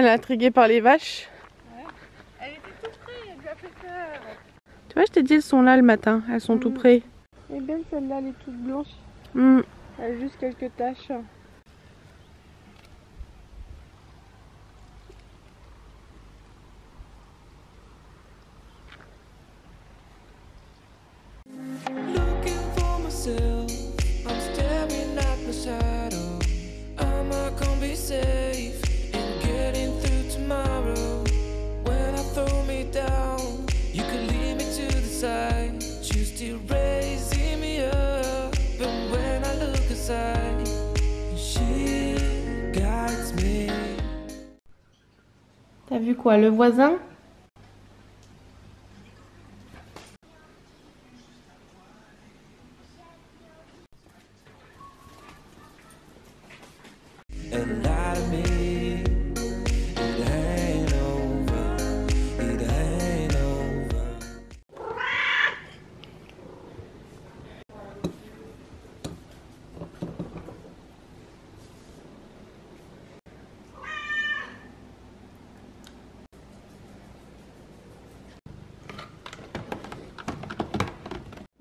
elle est intriguée par les vaches. Ouais. Elle était tout près, elle lui a fait peur. Tu vois, je t'ai dit, elles sont là le matin. Elles sont tout près. Elle est belle celle-là, elle est toute blanche. Mm. Elle a juste quelques taches. Looking for myself, I'm staring at my shadow. Am I gonna be safe in getting through tomorrow? When I throw me down, you can lead me to the side. You still raising me up, but when I look aside, she guides me. T'as vu quoi, le voisin? And lie to me, it ain't over, it ain't over.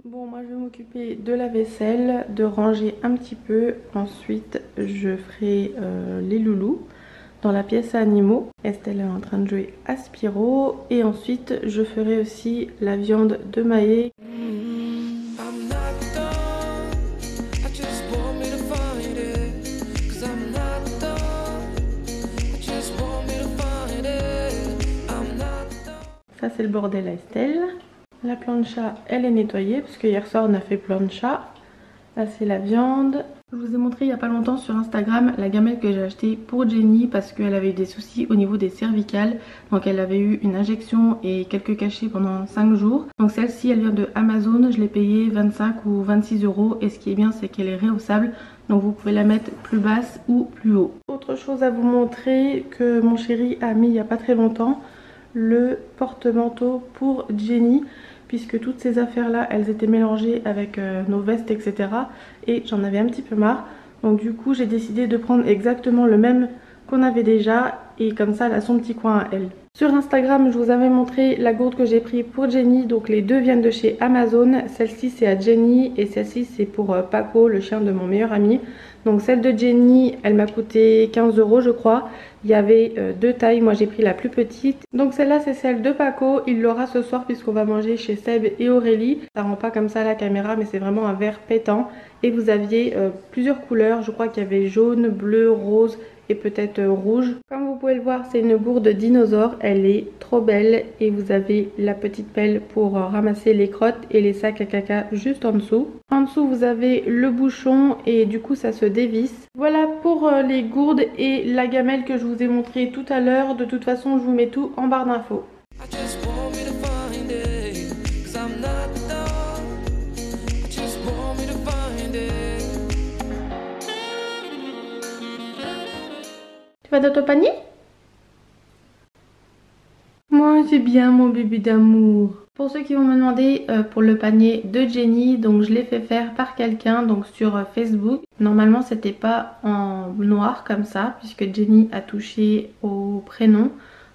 Bon, moi je vais m'occuper de la vaisselle, de ranger un petit peu. Ensuite, je ferai les loulous dans la pièce à animaux. Estelle est en train de jouer à Spyro. Et ensuite, je ferai aussi la viande de Maë. I'm not done, I just want me to find it. 'Cause I'm not done, I just want me to find it. I'm not done. Ça, c'est le bordel à Estelle. La plancha, elle est nettoyée parce que hier soir, on a fait plancha. Là, c'est la viande. Je vous ai montré il n'y a pas longtemps sur Instagram la gamelle que j'ai achetée pour Jenny parce qu'elle avait eu des soucis au niveau des cervicales. Donc elle avait eu une injection et quelques cachets pendant 5 jours. Donc celle-ci, elle vient de Amazon. Je l'ai payée 25 ou 26 euros. Et ce qui est bien, c'est qu'elle est rehaussable. Donc vous pouvez la mettre plus basse ou plus haut. Autre chose à vous montrer que mon chéri a mis il n'y a pas très longtemps. Le porte-manteau pour Jenny. Puisque toutes ces affaires là elles étaient mélangées avec nos vestes, etc. Et j'en avais un petit peu marre. Donc du coup j'ai décidé de prendre exactement le même qu'on avait déjà. Et comme ça elle a son petit coin à elle. Sur Instagram, je vous avais montré la gourde que j'ai pris pour Jenny. Donc les deux viennent de chez Amazon. Celle-ci c'est à Jenny et celle-ci c'est pour Paco, le chien de mon meilleur ami. Donc celle de Jenny, elle m'a coûté 15 euros je crois. Il y avait deux tailles, moi j'ai pris la plus petite. Donc celle-là c'est celle de Paco. Il l'aura ce soir puisqu'on va manger chez Seb et Aurélie. Ça rend pas comme ça la caméra mais c'est vraiment un vert pétant. Et vous aviez plusieurs couleurs. Je crois qu'il y avait jaune, bleu, rose et peut-être rouge. Comme vous pouvez le voir, c'est une gourde dinosaure. Elle est trop belle et vous avez la petite pelle pour ramasser les crottes et les sacs à caca juste en dessous. En dessous, vous avez le bouchon et du coup, ça se dévisse. Voilà pour les gourdes et la gamelle que je vous ai montré tout à l'heure. De toute façon, je vous mets tout en barre d'infos. I just want me to find it, 'cause I'm not done. I just want me to find it. Tu vas dans ton panier? Moi, c'est bien mon bébé d'amour. Pour ceux qui vont me demander pour le panier de Jenny, donc je l'ai fait faire par quelqu'un donc sur Facebook. Normalement, c'était pas en noir comme ça puisque Jenny a touché au prénom.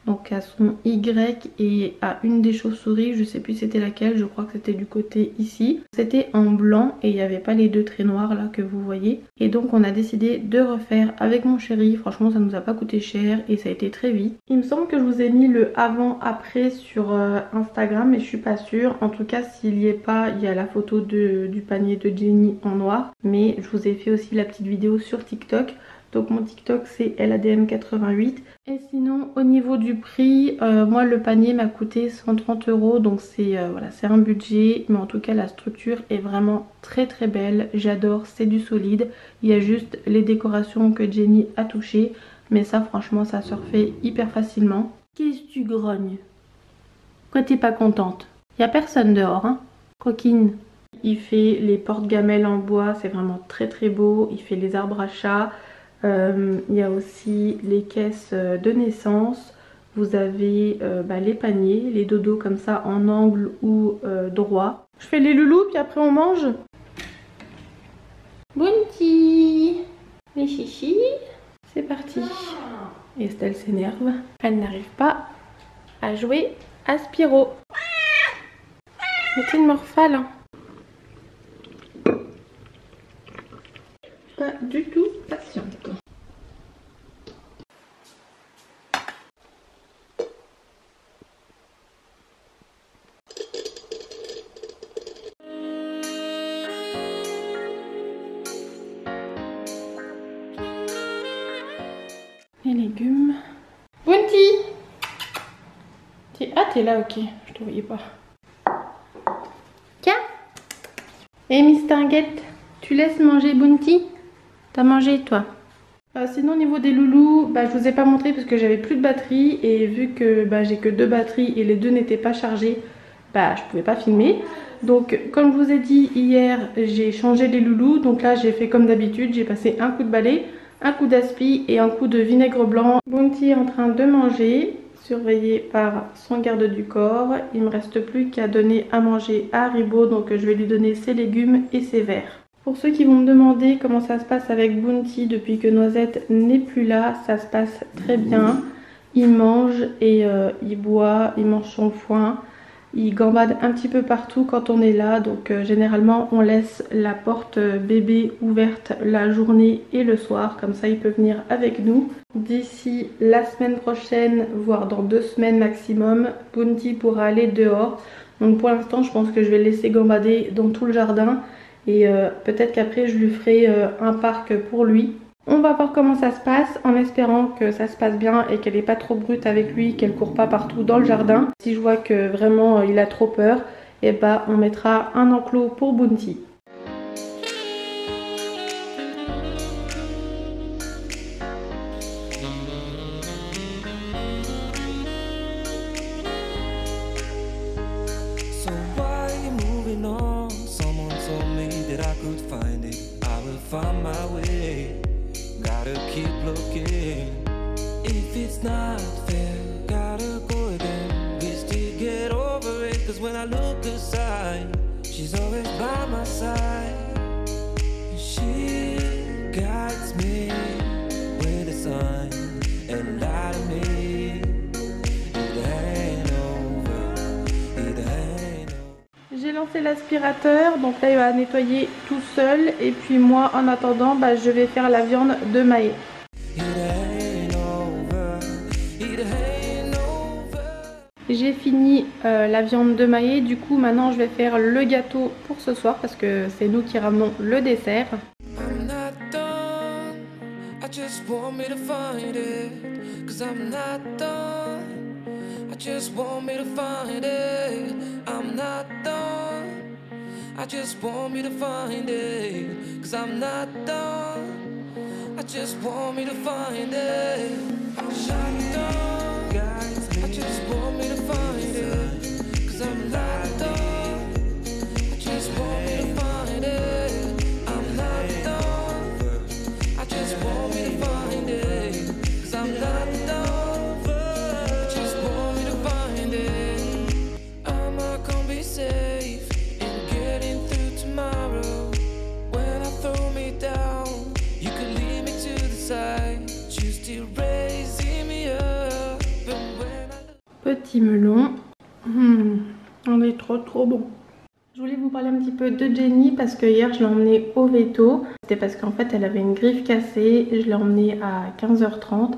Donc à son Y et à une des chauves-souris, je sais plus c'était laquelle, je crois que c'était du côté ici. C'était en blanc et il n'y avait pas les deux traits noirs là que vous voyez. Et donc on a décidé de refaire avec mon chéri, franchement ça nous a pas coûté cher et ça a été très vite. Il me semble que je vous ai mis le avant-après sur Instagram mais je suis pas sûre. En tout cas s'il y est pas, il y a la photo du panier de Jenny en noir. Mais je vous ai fait aussi la petite vidéo sur TikTok. Donc mon TikTok c'est LADM88. Et sinon au niveau du prix, moi le panier m'a coûté 130 euros. Donc c'est voilà, c'est un budget. Mais en tout cas la structure est vraiment très très belle. J'adore, c'est du solide. Il y a juste les décorations que Jenny a touchées. Mais ça franchement ça se refait hyper facilement. Qu'est-ce que tu grognes? Quoi t'es pas contente? Il n'y a personne dehors hein, coquine. Il fait les porte-gamelles en bois, c'est vraiment très très beau. Il fait les arbres à chat. Il y a aussi les caisses de naissance. Vous avez les paniers, les dodos comme ça en angle ou droit. Je fais les loulous puis après on mange. Bounty, les chichis, c'est parti. Estelle s'énerve. Elle n'arrive pas à jouer à Spyro. Mais t'es une morphale. Pas du tout patiente. Les légumes. Bounty! Ah, t'es là, ok. Je te voyais pas. Tiens! Et Miss Tinguette, tu laisses manger Bounty? T'as mangé, toi? Sinon, au niveau des loulous, je vous ai pas montré parce que j'avais plus de batterie. Et vu que j'ai que 2 batteries et les 2 n'étaient pas chargées, je pouvais pas filmer. Donc, comme je vous ai dit hier, j'ai changé les loulous. Donc là, j'ai fait comme d'habitude. J'ai passé un coup de balai, un coup d'aspi et un coup de vinaigre blanc. Bounty est en train de manger, surveillé par son garde du corps. Il me reste plus qu'à donner à manger à Haribo, donc je vais lui donner ses légumes et ses verres. Pour ceux qui vont me demander comment ça se passe avec Bounty depuis que Noisette n'est plus là, ça se passe très bien. Il mange et il boit, il mange son foin. Il gambade un petit peu partout quand on est là, donc généralement on laisse la porte bébé ouverte la journée et le soir, comme ça il peut venir avec nous. D'ici la semaine prochaine, voire dans 2 semaines maximum, Bounty pourra aller dehors. Donc pour l'instant je pense que je vais le laisser gambader dans tout le jardin et peut-être qu'après je lui ferai un parc pour lui. On va voir comment ça se passe en espérant que ça se passe bien et qu'elle n'est pas trop brute avec lui, qu'elle court pas partout dans le jardin. Si je vois que vraiment il a trop peur, et on mettra un enclos pour Bounty. So why you moving on? Someone told me that I could find it. I will find my way. Gotta keep looking. If it's not fair, gotta go again. Wish to get over it, cause when I look aside, she's always by my side. She guides me with a sign and lie to me. It ain't over, it ain't over. J'ai lancé l'aspirateur, donc là il va nettoyer tout seul. Et puis moi en attendant, je vais faire la viande de Maë. J'ai fini la viande de Maë, du coup maintenant je vais faire le gâteau pour ce soir parce que c'est nous qui ramenons le dessert. I'm not done. I just want me to find it. Cause I'm not done. I just want me to find it. I'm not done. I just want me to find it. Cause I'm not done. I just want me to find it. I'm not done. Guys, I just want me to find it. Cause I'm not done. I just want me to find it. I'm not done. I just want me to find it. Cause I'm not done. I just want me to find it. Am I gonna be safe in getting through tomorrow? When I throw me down, you could lead me to the side. Choose to raising me up. And when I look Petit melon. On est trop bon. Je voulais vous parler un petit peu de Jenny parce que hier je l'ai emmenée au veto. C'était parce qu'en fait elle avait une griffe cassée. Je l'ai emmenée à 15h30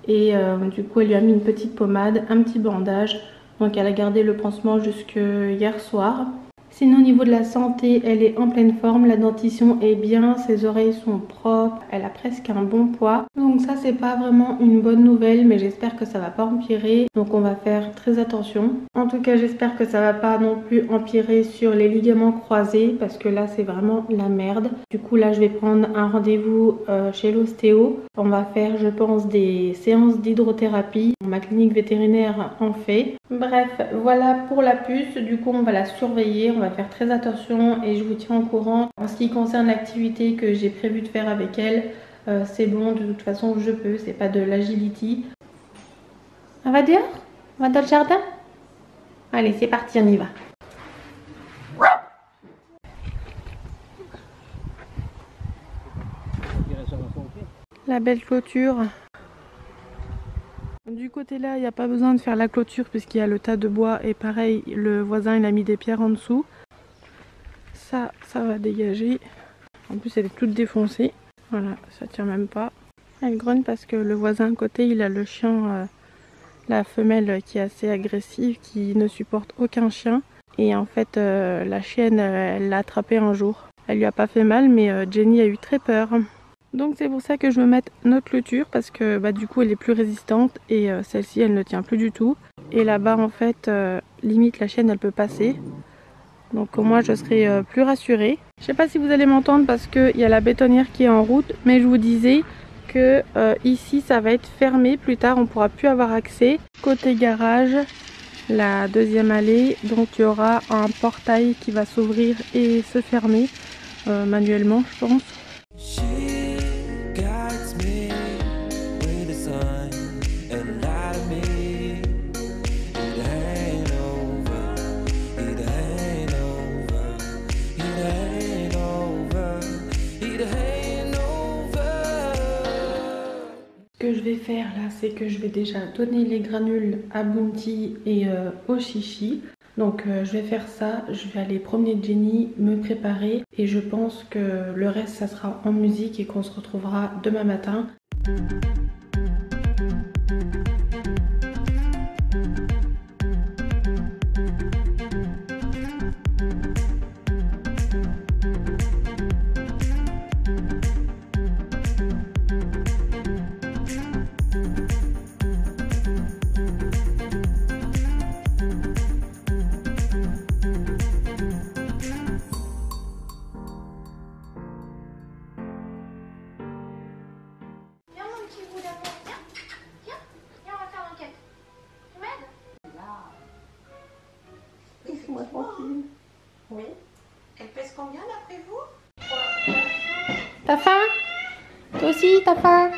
et du coup elle lui a mis une petite pommade, un petit bandage. Donc elle a gardé le pansement jusque hier soir. Sinon au niveau de la santé, elle est en pleine forme, la dentition est bien, ses oreilles sont propres, elle a presque un bon poids. Donc ça c'est pas vraiment une bonne nouvelle, mais j'espère que ça va pas empirer. Donc on va faire très attention. En tout cas j'espère que ça va pas non plus empirer sur les ligaments croisés, parce que là c'est vraiment la merde. Du coup là je vais prendre un rendez-vous chez l'ostéo. On va faire je pense des séances d'hydrothérapie. Ma clinique vétérinaire en fait. Bref, voilà pour la puce. Du coup on va la surveiller, on va faire très attention et je vous tiens au courant. En ce qui concerne l'activité que j'ai prévu de faire avec elle, c'est bon, de toute façon je peux, c'est pas de l'agility. On va dehors? On va dans le jardin? Allez c'est parti, on y va. La belle clôture. Du côté là, il n'y a pas besoin de faire la clôture puisqu'il y a le tas de bois et pareil, le voisin il a mis des pierres en dessous. Ça va dégager. En plus elle est toute défoncée. Voilà, ça tient même pas. Elle grogne parce que le voisin à côté il a le chien, la femelle qui est assez agressive, qui ne supporte aucun chien. Et en fait la chienne elle l'a attrapé un jour. Elle lui a pas fait mal mais Jenny a eu très peur. Donc c'est pour ça que je veux mettre notre clôture parce que du coup elle est plus résistante et celle-ci elle ne tient plus du tout. Et là-bas en fait limite la chienne elle peut passer. Donc au moins je serai plus rassurée. Je sais pas si vous allez m'entendre parce qu'il y a la bétonnière qui est en route, mais je vous disais que ici ça va être fermé. Plus tard on pourra plus avoir accès. Côté garage, la deuxième allée, donc il y aura un portail qui va s'ouvrir et se fermer manuellement je pense. Ce que je vais faire là, c'est que je vais déjà donner les granules à Bounty et au Chichi. Donc je vais faire ça, je vais aller promener Jenny, me préparer et je pense que le reste ça sera en musique et qu'on se retrouvera demain matin. Laisse-moi tranquille. Oui. Elle pèse combien d'après vous? T'as faim? Toi aussi, t'as faim?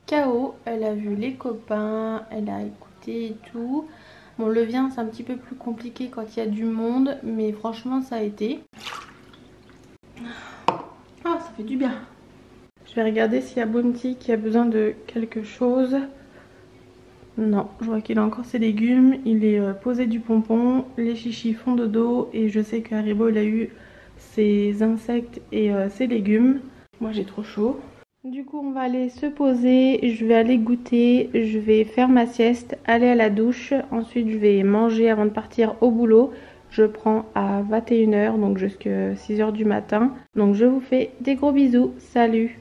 KO, elle a vu les copains, elle a écouté et tout. Bon, le vin c'est un petit peu plus compliqué quand il y a du monde, mais franchement ça a été. Ah, ça fait du bien. Je vais regarder s'il y a Bounty qui a besoin de quelque chose. Non, je vois qu'il a encore ses légumes, il est posé du pompon, les chichis font dodo et je sais que Haribo il a eu ses insectes et ses légumes. Moi j'ai trop chaud. Du coup on va aller se poser, je vais aller goûter, je vais faire ma sieste, aller à la douche, ensuite je vais manger avant de partir au boulot. Je prends à 21 h, donc jusqu'à 6 h du matin. Donc je vous fais des gros bisous, salut!